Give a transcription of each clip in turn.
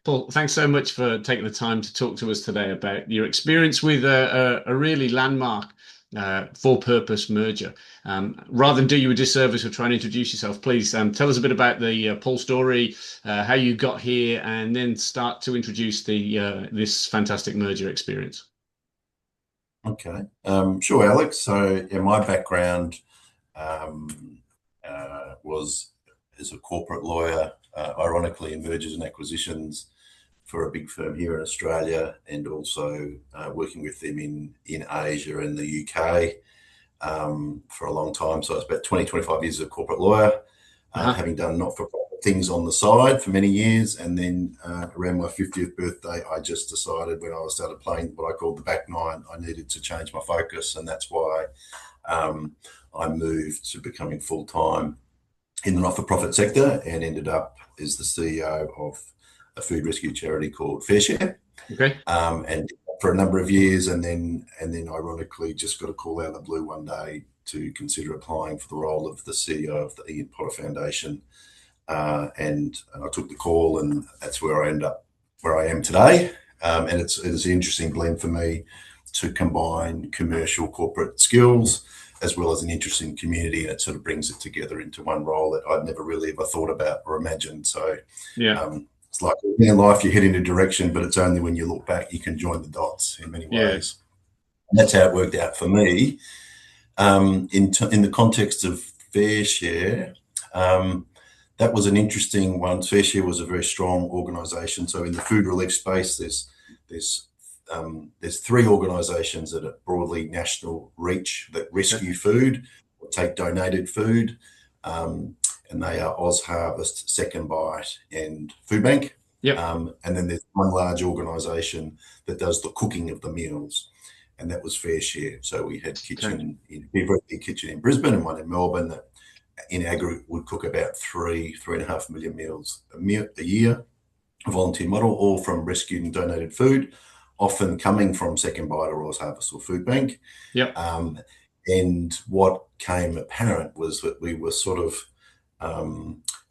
Paul, thanks so much for taking the time to talk to us today about your experience with a really landmark for-purpose merger. Rather than do you a disservice or try and introduce yourself, please tell us a bit about the Paul story, how you got here, and then start to introduce the this fantastic merger experience. Okay, sure, Alex. So, yeah, my background um, was as a corporate lawyer, ironically in mergers and acquisitions for a big firm here in Australia, and also working with them in Asia and the UK for a long time. So, it's about 20, 25 years as a corporate lawyer, Uh-huh. having done not-for-profit things on the side for many years. And then around my 50th birthday, I just decided when I started playing what I called the back nine, I needed to change my focus. And that's why um, I moved to becoming full-time in the not-for-profit sector and ended up as the CEO of a food rescue charity called FareShare, Okay. and for a number of years, and then ironically just got a call out of the blue one day to consider applying for the role of the CEO of the Ian Potter Foundation, and I took the call, and that's where I end up where I am today. And it's an interesting blend for me to combine commercial corporate skills as well as an interesting community, and it sort of brings it together into one role that I'd never really ever thought about or imagined. So Yeah. it's like in life, you head in a direction, but it's only when you look back you can join the dots in many Yeah. ways. And that's how it worked out for me. In the context of FareShare, um, that was an interesting one. FareShare was a very strong organisation. So in the food relief space, there's there's three organisations that are broadly national reach that Okay. rescue food or take donated food, um, and they are Oz Harvest, SecondBite, and Food Bank. Yep. And then there's one large organisation that does the cooking of the meals, and that was FareShare. So we had Okay. we have a kitchen in Brisbane and one in Melbourne that in aggregate would cook about 3.5 million meals a year, a volunteer model, all from rescued and donated food, often coming from Second Bite or Oz Harvest or Food Bank. Yep. Um, and what came apparent was that we were sort of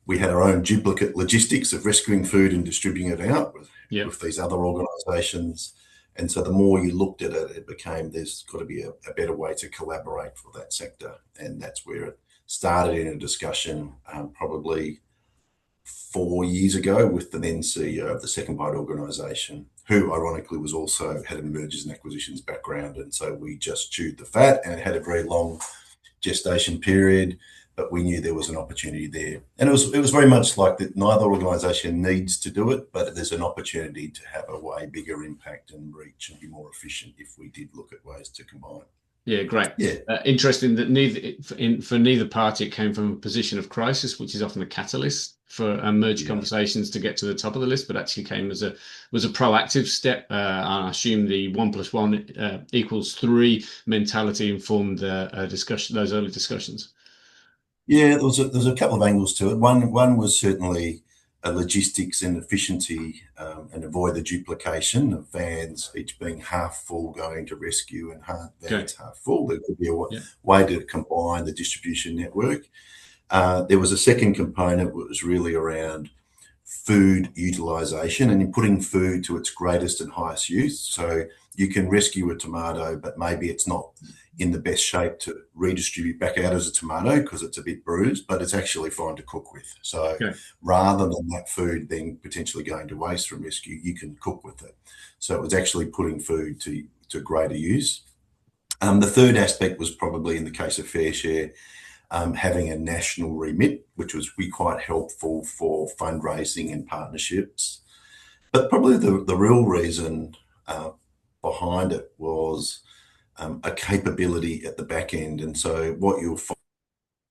we had our own duplicate logistics of rescuing food and distributing it out Yep. with these other organisations. And so the more you looked at it, it became there's got to be a better way to collaborate for that sector. And that's where it started in a discussion probably 4 years ago with the then CEO of the Second Bite organisation, who ironically was also had a mergers and acquisitions background. And so we just chewed the fat, and it had a very long gestation period, but we knew there was an opportunity there. And it was very much like that neither organisation needs to do it, but there's an opportunity to have a way bigger impact and reach and be more efficient if we did look at ways to combine. Yeah, great. Yeah, Interesting that for neither party it came from a position of crisis, which is often a catalyst for merge yeah. conversations to get to the top of the list, but actually came as a was a proactive step. I assume the 1+1 equals three mentality informed discussion those early discussions. Yeah, there was a couple of angles to it. One was certainly a logistics and efficiency, and avoid the duplication of vans, each being half full going to rescue and Okay. vans half full. There could be a Yeah. way to combine the distribution network. There was a second component that was really around food utilization and in putting food to its greatest and highest use. So you can rescue a tomato, but maybe it's not in the best shape to redistribute back out as a tomato because it's a bit bruised, but it's actually fine to cook with. So Okay. rather than that food then potentially going to waste from rescue, you can cook with it. So it was actually putting food to greater use. The third aspect was probably in the case of FareShare, having a national remit, which was be quite helpful for fundraising and partnerships. But probably the real reason behind it was a capability at the back end. And so what you'll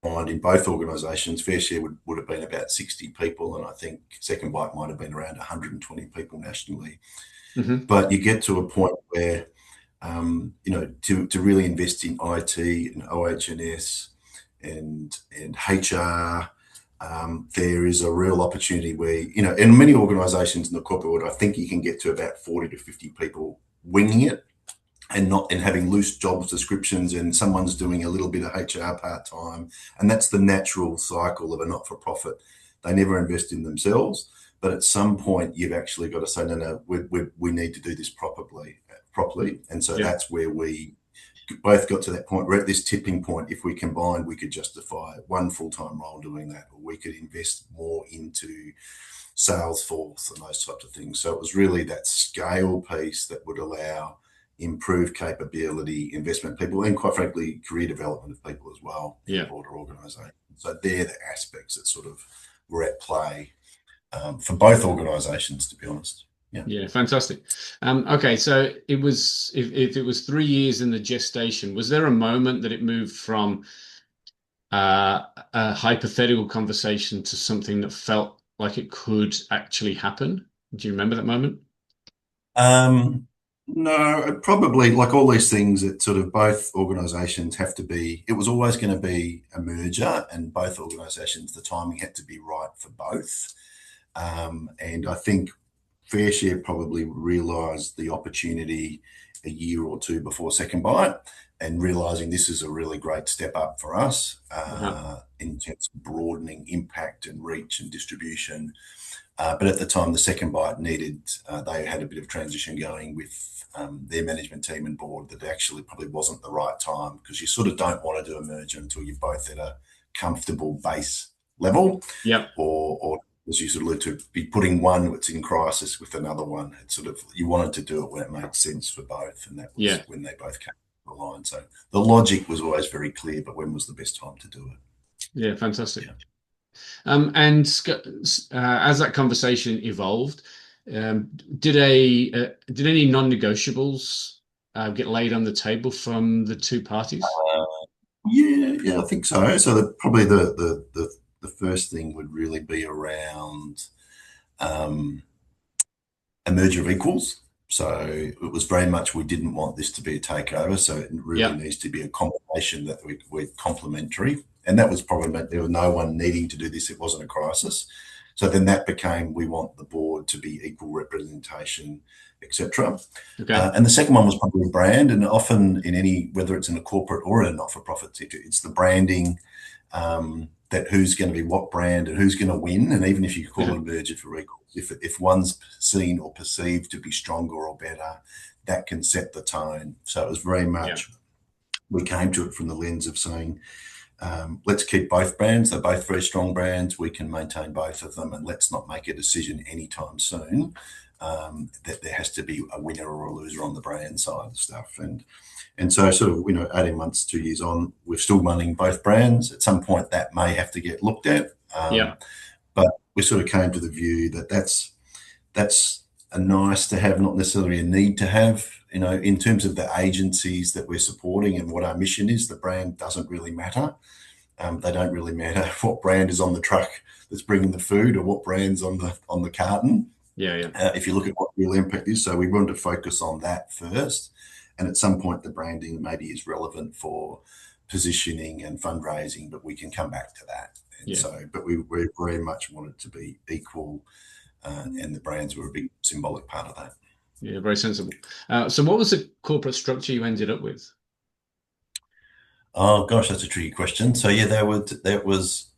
find in both organisations, FareShare would have been about 60 people, and I think Second Bite might have been around 120 people nationally. Hmm. But you get to a point where, to really invest in IT and OH&S and HR, there is a real opportunity where, in many organisations in the corporate world, I think you can get to about 40 to 50 people winging it and having loose jobs descriptions, and someone's doing a little bit of HR part-time. And that's the natural cycle of a not-for-profit. They never invest in themselves, But at some point, you've actually got to say, no, we need to do this properly. And so Yeah. that's where we both got to that point. We're at this tipping point. If we combined, we could justify one full-time role doing that, or we could invest more into Salesforce and those types of things. So it was really that scale piece that would allow improved capability, investment people, and quite frankly, career development of people as well in a Yeah. broader organisation. So they're the aspects that sort of were at play for both organisations, to be honest. Yeah. Yeah, fantastic. Okay, so it was if it was 3 years in the gestation, was there a moment that it moved from a hypothetical conversation to something that felt like it could actually happen? Do you remember that moment? Um, no, probably like all these things, that sort of both organisations have to be. It was always going to be a merger, and both organisations, the timing had to be right for both. And I think FareShare probably realised the opportunity a year or two before SecondBite, and realising this is a really great step up for us Uh-huh. in terms of broadening impact and reach and distribution. But at the time, the SecondBite needed, they had a bit of transition going with their management team and board, that actually probably wasn't the right time, because you sort of don't want to do a merger until you're both at a comfortable base level, Yeah. or as you sort of allude to, be putting one that's in crisis with another one. It's sort of, you wanted to do it when it made sense for both, and that was Yeah. when they both came to the line. So the logic was always very clear, but when was the best time to do it? Yeah, fantastic. Yeah. And as that conversation evolved, um, did any non-negotiables get laid on the table from the two parties? Yeah, I think so. So probably the first thing would really be around um, a merger of equals. So it was very much, we didn't want this to be a takeover. So it really Yeah. needs to be a combination that we're complementary. And that was probably, there was no one needing to do this. It wasn't a crisis. So then that became, we want the board to be equal representation, etc. Okay. And the second one was probably brand. And often in any, whether it's in a corporate or a not-for-profit sector, it's the branding, that who's going to be what brand and who's going to win. And even if you call it a merger for equals, if one's seen or perceived to be stronger or better, that can set the tone. So it was very Yeah. much, we came to it from the lens of saying, let's keep both brands. They're both very strong brands. We can maintain both of them, and let's not make a decision anytime soon that there has to be a winner or a loser on the brand side of stuff. And so sort of, 18 months, 2 years on, we're still running both brands. At some point that may have to get looked at. Yeah. But we sort of came to the view that that's a nice to have, not necessarily a need to have. In terms of the agencies that we're supporting and what our mission is, the brand doesn't really matter. They don't really matter what brand is on the truck that's bringing the food, or what brand's on the carton. Yeah. Yeah. If you look at what real impact is. So we wanted to focus on that first. And at some point, the branding maybe is relevant for positioning and fundraising, but we can come back to that. And Yeah. so, but we very much wanted to be equal, and the brands were a big symbolic part of that. Yeah. Very sensible. So what was the corporate structure you ended up with? Oh gosh, that's a tricky question. So yeah, that was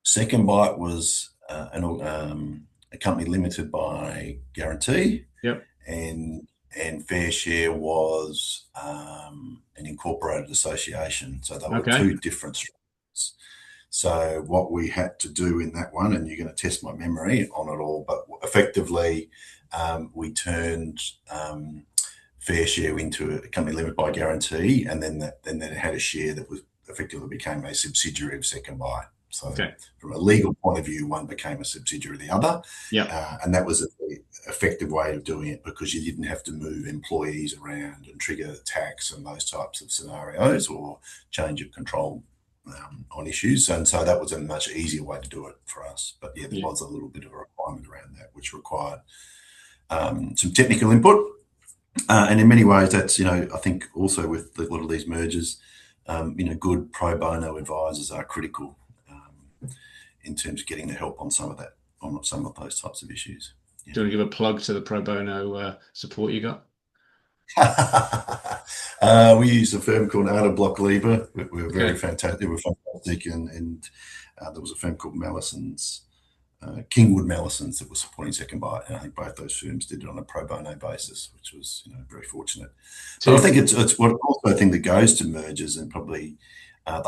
SecondBite was a company limited by guarantee, Yep. and FareShare was an incorporated association. So they were Okay. two different structures. So what we had to do in that one, and you're going to test my memory on it all, but effectively we turned FareShare into a company limited by guarantee, and then it had a share that was effectively became a subsidiary of SecondBite. So Okay. from a legal point of view, one became a subsidiary of the other. Yeah. And that was a very effective way of doing it, because you didn't have to move employees around and trigger tax and those types of scenarios, or change of control on issues. And so that was a much easier way to do it for us. But yeah, there was a little bit of a requirement around that, which required some technical input. And in many ways, that's, I think also with a lot of these mergers, good pro bono advisors are critical in terms of getting the help on some of those types of issues. Yeah. Do you want to give a plug to the pro bono support you got? We use a firm called Arda Block Lieber. We were very Okay. fantastic. They were fantastic, and there was a firm called Mallison's Kingwood Mallisons that was supporting SecondBite, and I think both those firms did it on a pro bono basis, which was very fortunate. But I So, think it's what also a thing that goes to mergers, and probably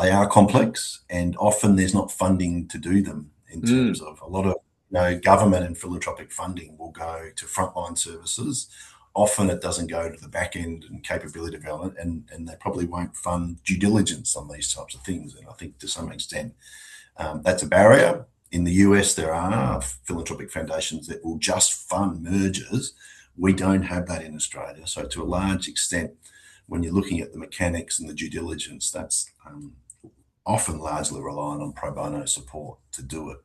they are complex, and often there's not funding to do them in terms mm, of a lot of government and philanthropic funding will go to frontline services. Often it doesn't go to the back end and capability development, and they probably won't fund due diligence on these types of things. And I think to some extent that's a barrier. In the US, there are philanthropic foundations that will just fund mergers. We don't have that in Australia. So, to a large extent, when you're looking at the mechanics and the due diligence, that's often largely reliant on pro bono support to do it,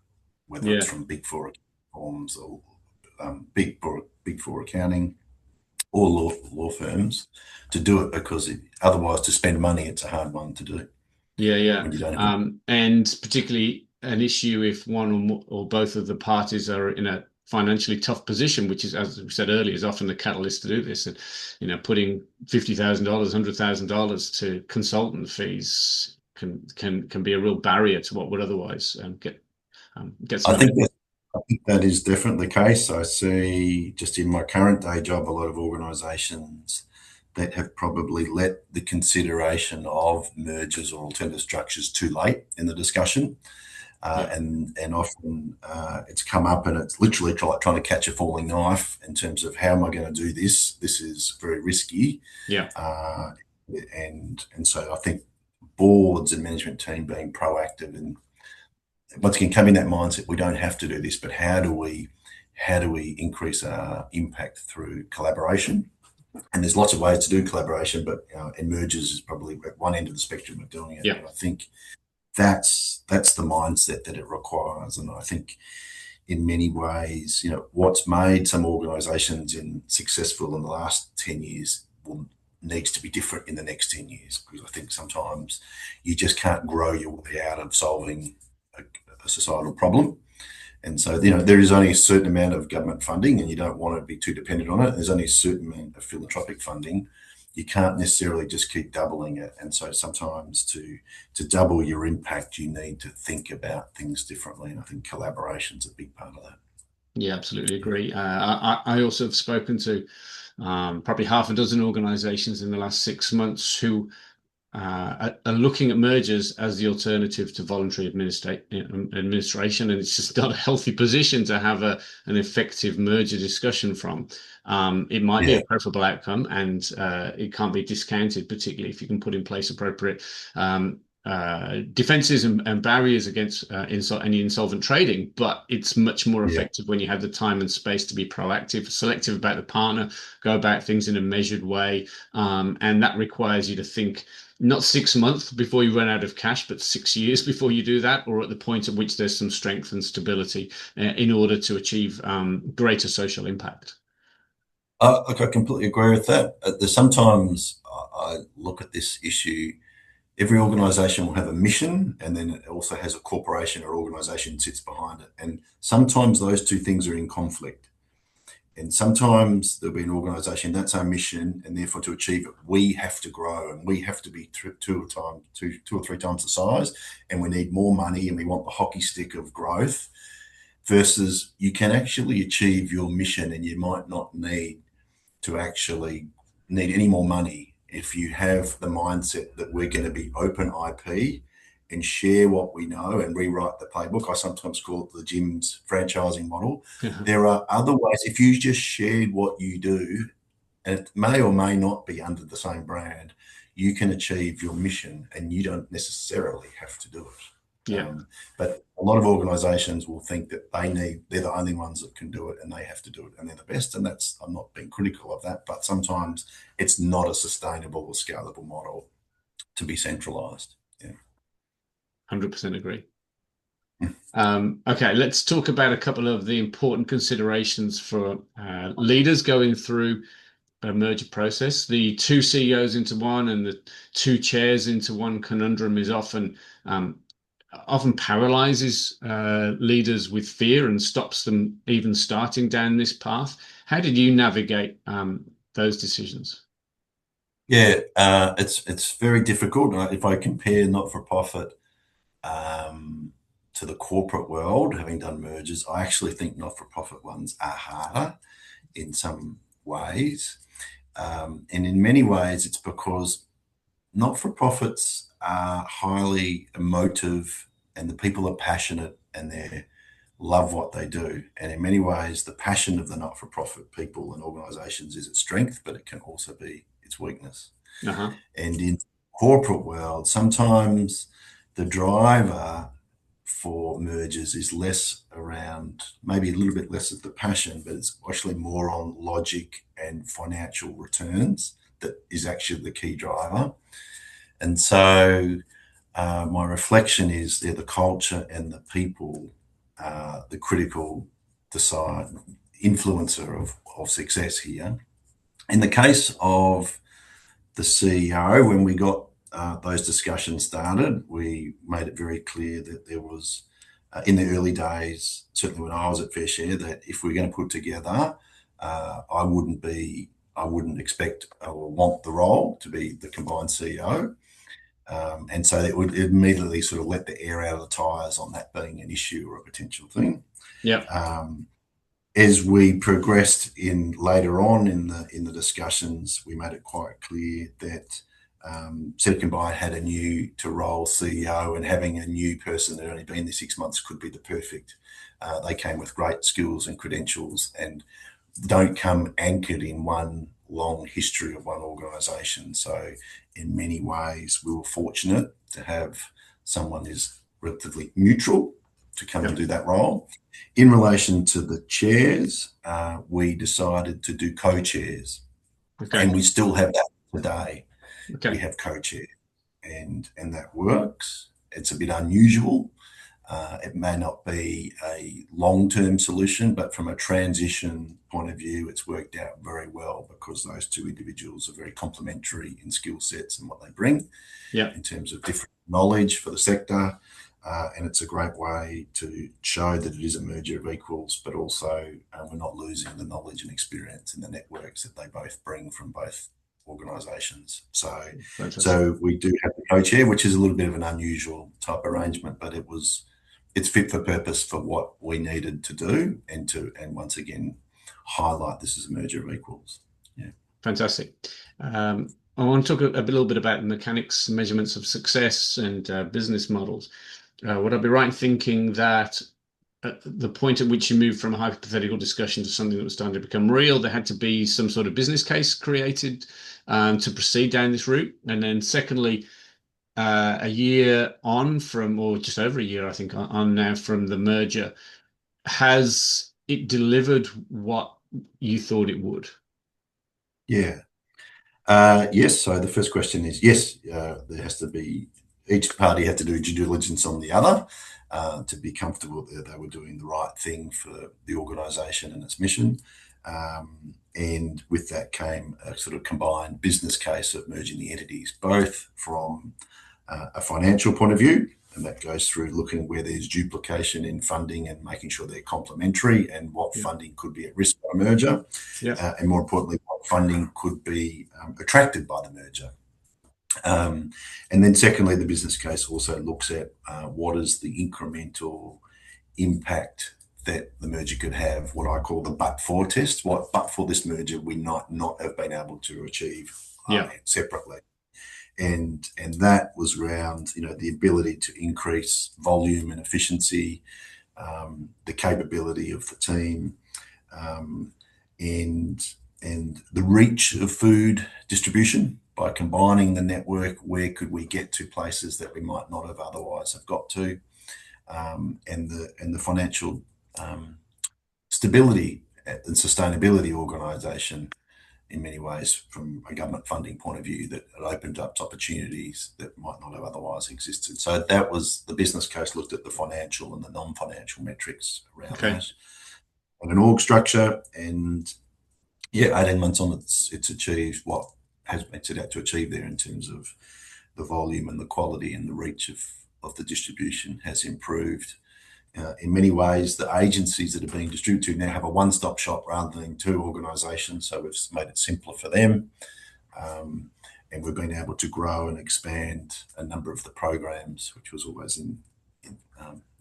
whether it's yeah, from Big Four firms or Big Four accounting or law firms to do it, because otherwise, to spend money, it's a hard one to do yeah, yeah. when you don't have. And particularly an issue if one or more, or both of the parties are in a financially tough position, which is, as we said earlier, is often the catalyst to do this. And putting $50,000, $100,000 to consultant fees can be a real barrier to what would otherwise get I someone. think that I think that is definitely the case. I see just in my current day job a lot of organisations that have probably let the consideration of mergers or alternative structures too late in the discussion, Yeah, and often it's come up and it's literally trying to catch a falling knife in terms of how am I going to do this? This is very risky, yeah, uh, and so I think boards and management team being proactive and once again come in that mindset, we don't have to do this, but how do we increase our impact through collaboration? And there's lots of ways to do collaboration, but and mergers is probably at one end of the spectrum of doing it. yeah, But I think that's the mindset that it requires, and I think in many ways, what's made some organisations successful in the last 10 years will needs to be different in the next 10 years, because I think sometimes you just can't grow your way out of solving a societal problem. And so, there is only a certain amount of government funding, and you don't want to be too dependent on it. There's only a certain amount of philanthropic funding. You can't necessarily just keep doubling it. And so sometimes to double your impact, you need to think about things differently. And I think collaboration's a big part of that. yeah, absolutely agree. I also have spoken to probably half a dozen organizations in the last 6 months who are looking at mergers as the alternative to voluntary administration, and it's just not a healthy position to have an effective merger discussion from. It might be Yeah, a preferable outcome, and it can't be discounted, particularly if you can put in place appropriate defenses and barriers against any insolvent trading. But it's much more yeah. effective when you have the time and space to be proactive, selective about the partner, go about things in a measured way, and that requires you to think not 6 months before you run out of cash, but 6 years before you do that, or at the point at which there's some strength and stability in order to achieve greater social impact. Look, I completely agree with that. There's sometimes I look at this issue. Every organisation will have a mission, and then it also has a corporation or organisation sits behind it. And sometimes those two things are in conflict. And sometimes there'll be an organisation that's our mission, and therefore to achieve it, we have to grow and we have to be two or three times the size, and we need more money, and we want the hockey stick of growth. Versus, you can actually achieve your mission, and you might not need any more money if you have the mindset that we're going to be open IP and share what we know and rewrite the playbook. I sometimes call it the Jim's franchising model. There are other ways. If you just shared what you do, and it may or may not be under the same brand, you can achieve your mission, and you don't necessarily have to do it. Yeah, But a lot of organisations will think that they're the only ones that can do it, and they have to do it, and they're the best. And I'm not being critical of that, but sometimes it's not a sustainable or scalable model to be centralised. Yeah. 100% agree. Okay, let's talk about a couple of the important considerations for leaders going through a merger process. The two CEOs into one and the two chairs into one conundrum is often paralyzes leaders with fear and stops them even starting down this path. How did you navigate those decisions? Yeah, it's very difficult. If I compare not for profit to the corporate world, having done mergers, I actually think not-for-profit ones are harder in some ways. And in many ways, it's because not-for-profits are highly emotive and the people are passionate and they love what they do. And in many ways, the passion of the not-for-profit people and organisations is its strength, but it can also be its weakness. Uh-huh. And in corporate world, sometimes the driver for mergers is less around, maybe a little bit less of the passion, but it's actually more on logic and financial returns that is actually the key driver. And so my reflection is they're the culture and the people, the critical decide influencer of success here. In the case of the CEO, when we got those discussions started, we made it very clear that there was, in the early days, certainly when I was at FareShare, that if we're going to put together, I wouldn't expect or want the role to be the combined CEO. And so it would immediately sort of let the air out of the tires on that being an issue or a potential thing. Yeah. As we progressed in later on in the discussions, we made it quite clear that SecondBite had a new to role CEO, and having a new person that had only been there 6 months could be the perfect. They came with great skills and credentials and don't come anchored in one long history of one organisation. So in many ways, we were fortunate to have someone who's relatively neutral to come and do that role. In relation to the chairs, we decided to do co-chairs, and we still have that today. We have co-chair, and that works. It's a bit unusual. It may not be a long-term solution, but from a transition point of view, it's worked out very well because those two individuals are very complementary in skill sets and what they bring in terms of different knowledge for the sector. And it's a great way to show that it is a merger of equals, but also we're not losing the knowledge and experience and the networks that they both bring from both organisations. So we do have the co-chair, which is a little bit of an unusual type arrangement, but it's fit for purpose for what we needed to do and once again highlight this as a merger of equals. Yeah. Fantastic. I want to talk a little bit about the mechanics, measurements of success and business models. Would I be right in thinking that at the point at which you moved from a hypothetical discussion to something that was starting to become real, there had to be some sort of business case created to proceed down this route? And then secondly, a year on from, or just over a year, I think, on now from the merger, has it delivered what you thought it would? Yeah. Yes. So the first question is yes. There has to be, each party had to do due diligence on the other to be comfortable that they were doing the right thing for the organisation and its mission. And with that came a sort of combined business case of merging the entities, both from a financial point of view, and that goes through looking where there's duplication in funding and making sure they're complementary and what funding could be at risk by a merger, and more importantly, what funding could be attracted by the merger. And then secondly, the business case also looks at what is the incremental impact that the merger could have, what I call the but-for test, what but for this merger we might not have been able to achieve separately. And that was around, the ability to increase volume and efficiency, the capability of the team, and the reach of food distribution. By combining the network, where could we get to places that we might not have otherwise have got to, and the financial stability and sustainability organisation. In many ways, from a government funding point of view, that it opened up opportunities that might not have otherwise existed. So that was the business case, looked at the financial and the non-financial metrics around that. And an org structure, and 18 months on, it's achieved what has been set out to achieve there in terms of the volume and the quality and the reach of the distribution has improved. In many ways, the agencies that are being distributed now have a one-stop shop rather than two organisations, so we've made it simpler for them, and we've been able to grow and expand a number of the programs, which was always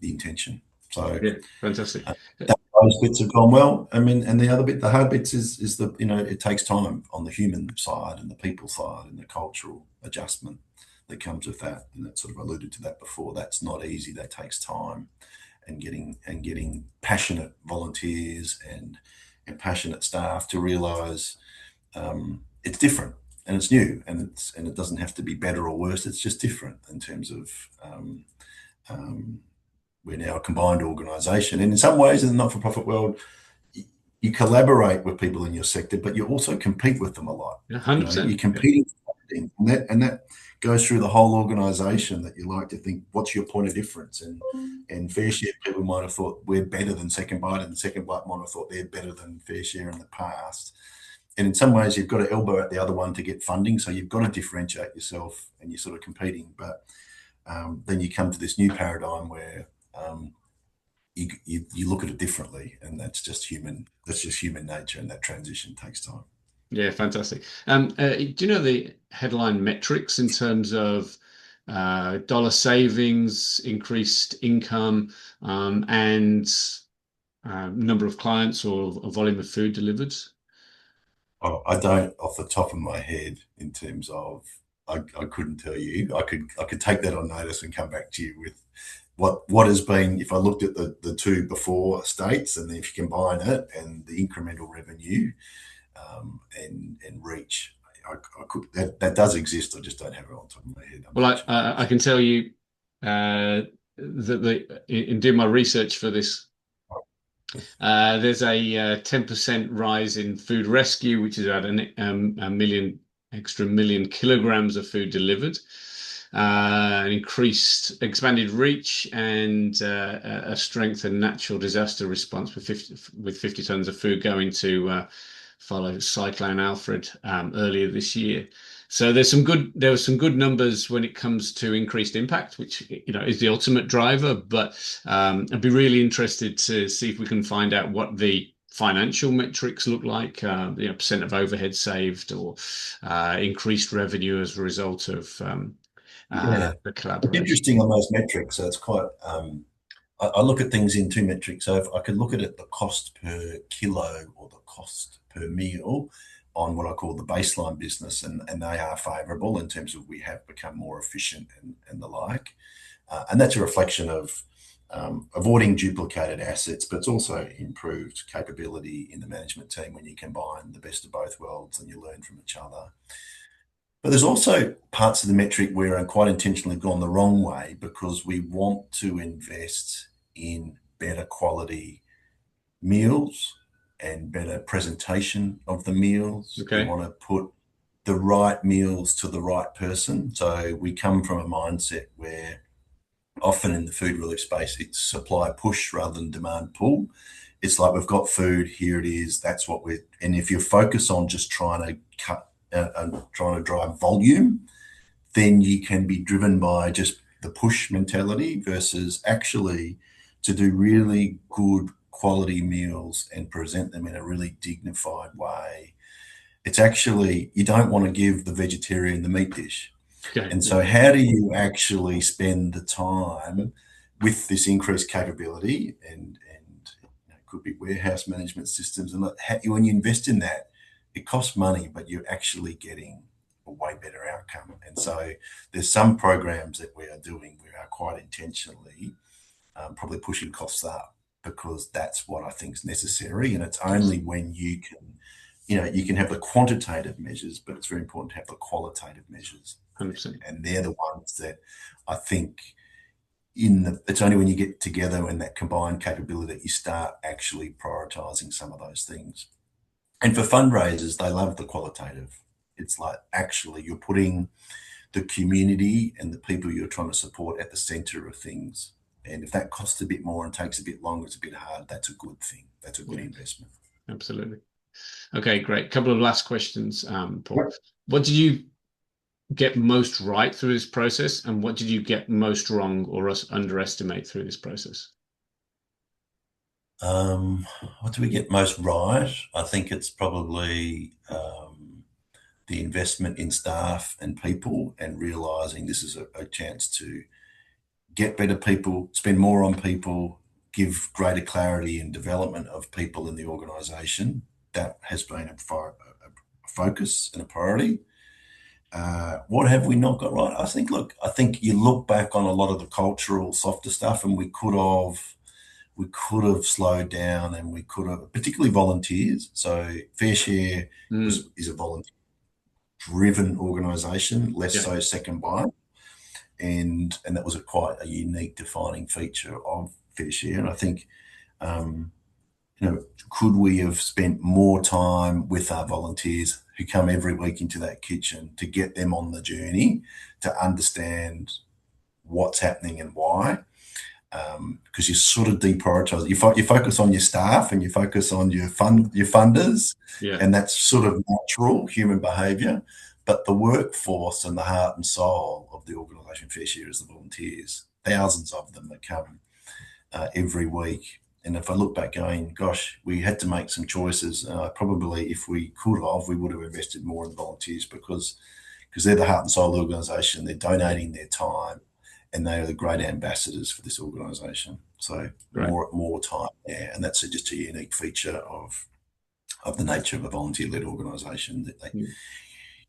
the intention. So Yeah, fantastic. those bits have gone well. I mean, and the other bit, the hard bits is the, it takes time on the human side and the people side and the cultural adjustment that comes with that. And that sort of alluded to that before. That's not easy. That takes time, and getting passionate volunteers and passionate staff to realise it's different and it's new, and it doesn't have to be better or worse. It's just different in terms of um, we're now a combined organisation, and in some ways, in the not-for-profit world, you collaborate with people in your sector, but you also compete with them a lot. Yeah, You're 100%. Yeah. competing, and that goes through the whole organisation. That you like to think, what's your point of difference? And FareShare people might have thought we're better than SecondBite, and SecondBite might have thought they're better than FareShare in the past. And in some ways, you've got to elbow at the other one to get funding. So you've got to differentiate yourself, and you're sort of competing. But then you come to this new paradigm where you look at it differently, and that's just human. That's just human nature, and that transition takes time. Yeah, fantastic. Do you know the headline metrics in terms of dollar savings, increased income, and number of clients or volume of food delivered? Oh, I don't, off the top of my head, in terms of, I couldn't tell you. I could take that on notice and come back to you with what has been. If I looked at the two before states, and then if you combine it and the incremental revenue and reach, I could, that does exist. I just don't have it on top of my head, Well, unfortunately. I can tell you that in doing my research for this, there's a 10% rise in food rescue, which is about a million kilograms of food delivered, an increased expanded reach, and a strengthened natural disaster response with 50 tons of food going to follow Cyclone Alfred earlier this year. So there were some good numbers when it comes to increased impact, which is the ultimate driver. But I'd be really interested to see if we can find out what the financial metrics look like, percent of overhead saved or increased revenue as a result of Yeah, the it's collaboration. interesting on those metrics. So it's quite. I look at things in two metrics. So if I could look at it, the cost per kilo or the cost per meal on what I call the baseline business, and they are favourable in terms of we have become more efficient and the like. And that's a reflection of avoiding duplicated assets, but it's also improved capability in the management team when you combine the best of both worlds and you learn from each other. But there's also parts of the metric where I'm quite intentionally gone the wrong way because we want to invest in better quality meals and better presentation of the meals. We Okay. want to put the right meals to the right person. So we come from a mindset where often in the food relief space, it's supply push rather than demand pull. It's like we've got food, here it is, that's what we're, and if you focus on just trying to cut and trying to drive volume, then you can be driven by just the push mentality versus actually to do really good quality meals and present them in a really dignified way. It's actually, you don't want to give the vegetarian the meat dish. Okay. And Yeah. so, how do you actually spend the time with this increased capability and it could be warehouse management systems and when you invest in that, it costs money, but you're actually getting a way better outcome. And so, there's some programs that we are doing where are quite intentionally probably pushing costs up because that's what I think is necessary. And it's only when you can, you can have the quantitative measures, but it's very important to have the qualitative measures. 100%. And they're the ones that I think it's only when you get together and that combined capability that you start actually prioritizing some of those things. And for fundraisers, they love the qualitative. It's like actually you're putting the community and the people you're trying to support at the center of things. And if that costs a bit more and takes a bit longer, it's a bit hard, that's a good thing. That's a good Yeah, investment. absolutely. Okay, great. Couple of last questions, Paul. What did you get most right through this process, and what did you get most wrong or underestimate through this process? What do we get most right? I think it's probably the investment in staff and people and realizing this is a chance to get better people, spend more on people, give greater clarity and development of people in the organisation. That has been a focus and a priority. What have we not got right? I think you look back on a lot of the cultural softer stuff, and we could have slowed down, and we could have, particularly volunteers. So FareShare Mm, is a volunteer-driven organisation, less yeah. so SecondBite, and that was quite a unique defining feature of FareShare. And I think, um, could we have spent more time with our volunteers who come every week into that kitchen to get them on the journey to understand what's happening and why? Because you sort of deprioritize. You focus on your staff and you focus on your funders, Yeah. and that's sort of natural human behaviour. But the workforce and the heart and soul of the organisation FareShare is the volunteers, thousands of them that come every week. And if I look back, going, gosh, we had to make some choices. Probably, if we could have, we would have invested more in volunteers because they're the heart and soul of the organisation. They're donating their time, and they are the great ambassadors for this organisation. So Right. more time there, and that's just a unique feature of the nature of a volunteer-led organisation, that Mm.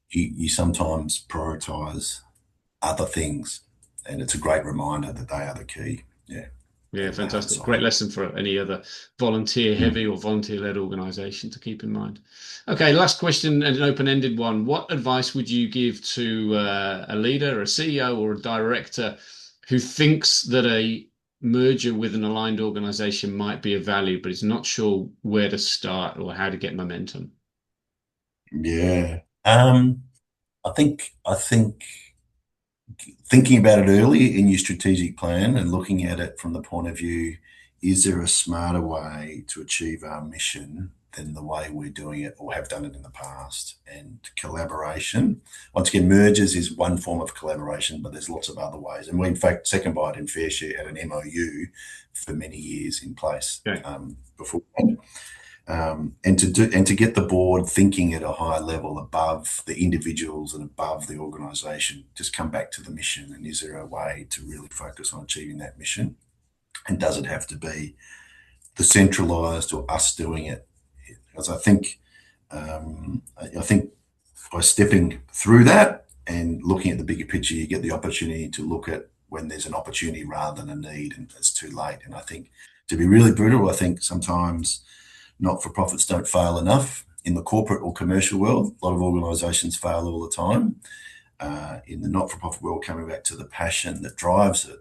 you sometimes prioritise other things, and it's a great reminder that they are the key. Yeah, Yeah, and the heart and fantastic. soul. Great lesson for any other volunteer Mm. heavy or volunteer led organization to keep in mind. Okay, last question and an open ended one. What advice would you give to a leader, a CEO, or a director who thinks that a merger with an aligned organization might be of value, but is not sure where to start or how to get momentum? Yeah. I think thinking about it early in your strategic plan and looking at it from the point of view, is there a smarter way to achieve our mission than the way we're doing it or have done it in the past? And collaboration, once again, mergers is one form of collaboration, but there's lots of other ways. And we, in fact, SecondBite and FareShare had an MOU for many years in place Okay. before. And to get the board thinking at a high level above the individuals and above the organisation, just come back to the mission, and is there a way to really focus on achieving that mission? And does it have to be the centralised or us doing it? Because I think by stepping through that and looking at the bigger picture, you get the opportunity to look at when there's an opportunity rather than a need, and it's too late. And I think, to be really brutal, I think sometimes not-for-profits don't fail enough. In the corporate or commercial world, a lot of organisations fail all the time. In the not-for-profit world, coming back to the passion that drives it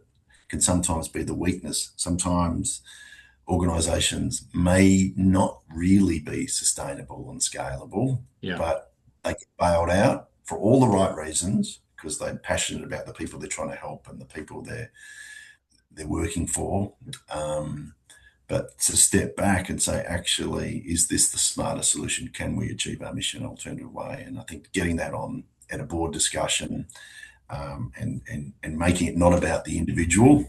can sometimes be the weakness. Sometimes organisations may not really be sustainable and scalable, Yeah. but they get bailed out for all the right reasons because they're passionate about the people they're trying to help and the people they're working for. But to step back and say, actually, is this the smarter solution? Can we achieve our mission in an alternative way? And I think getting that on at a board discussion, and making it not about the individual,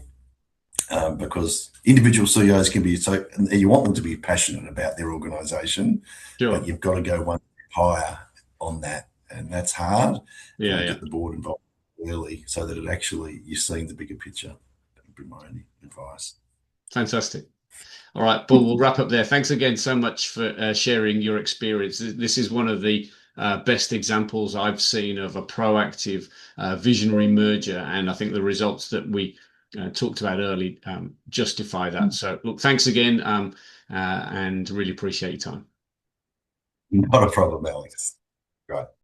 because individual CEOs can be so, and you want them to be passionate about their organisation, but Sure. you've got to go one step higher on that, and that's hard. Yeah, And yeah. get the board involved early so that it actually you're seeing the bigger picture. That would be my only advice. Fantastic. All right, Paul, we'll wrap up there. Thanks again so much for sharing your experience. This is one of the best examples I've seen of a proactive, visionary merger, and I think the results that we talked about early justify that. So, look, thanks again, and really appreciate your time. Not a problem, Alex. Right.